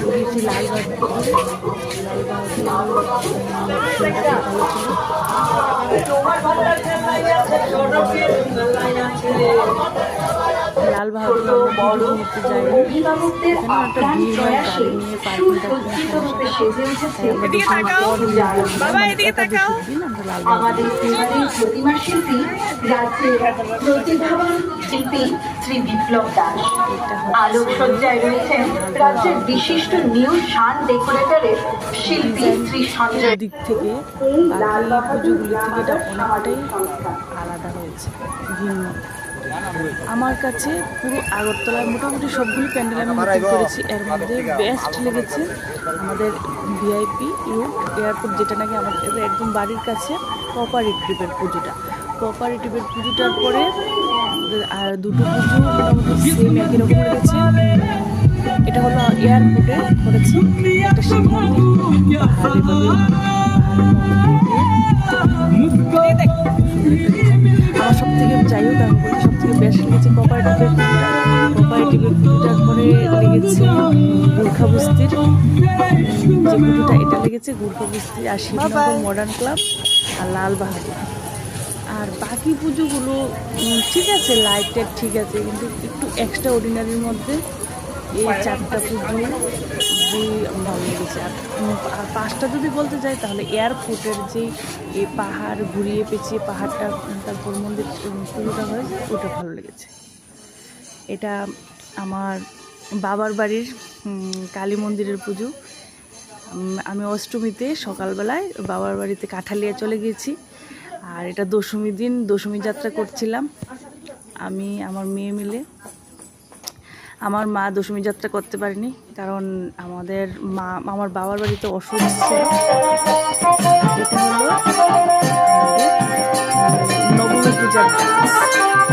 গিয়েছি লাল বাহাদুর নিতে যাই। এখানে একটা ভিড় হয় গাড়ি নিয়ে আলোকসজ্জায় রয়েছেন রাজ্যের বিশিষ্ট নিউ শান ডেকোরেটরের শিল্পী শ্রী সঞ্জয়। দিক থেকে বাকি পুজোগুলি থেকে এটা অনেকটাই আলাদা হয়েছে, ভিন্ন। আমার কাছে পুরো আগরতলার মোটামুটি সবগুলি প্যান্ডেল আমি বুকিং করেছি। এর মধ্যে বেস্ট লেগেছে আমাদের ভিআইপি রুট এয়ারপোর্ট, যেটা নাকি আমাদের একদম বাড়ির কাছে কোঅপারেটিভের পুজোটা। কোঅপারেটিভের পুজোটার পরে আর দুটো পুজো মোটামুটি সেম একই রকম লেগেছে। এটা হলো এয়ারপোর্টে করেছি একটা শিব মন্দির, আমার সব থেকে যাই হোক আমি বলছি সব থেকে বেস্ট লেগেছে কোঅপারেটিভের পুজোটা। কোঅপারেটিভের পুজোটার পরে লেগেছে গোর্খা বস্তির যে পুজোটা, এটা লেগেছে গোর্খা বস্তি আর শিবনগর মডার্ন ক্লাব আর লাল বাহাদুর। আর বাকি পুজোগুলো ঠিক আছে, লাইটের ঠিক আছে, কিন্তু একটু এক্সট্রা অর্ডিনারির মধ্যে এই চারটা পুজো যে ভালো লেগেছে। আর পাঁচটা যদি বলতে যাই তাহলে এয়ারপোর্টের যে এই পাহাড় ঘুরিয়ে পেঁচিয়ে পাহাড়টা তারপর মন্দির পুজোটা হয়েছে ওটা ভালো লেগেছে। এটা আমার বাবার বাড়ির কালী মন্দিরের পুজো। আমি অষ্টমীতে সকালবেলায় বাবার বাড়িতে কাঠালিয়া চলে গিয়েছি, আর এটা দশমী দিন দশমী যাত্রা করছিলাম আমি আমার মেয়ে মিলে। আমার মা দশমী যাত্রা করতে পারেনি, কারণ আমার বাবার বাড়িতে অসুখ ছিল। এটা হলো নবমী পূজার ডান্স।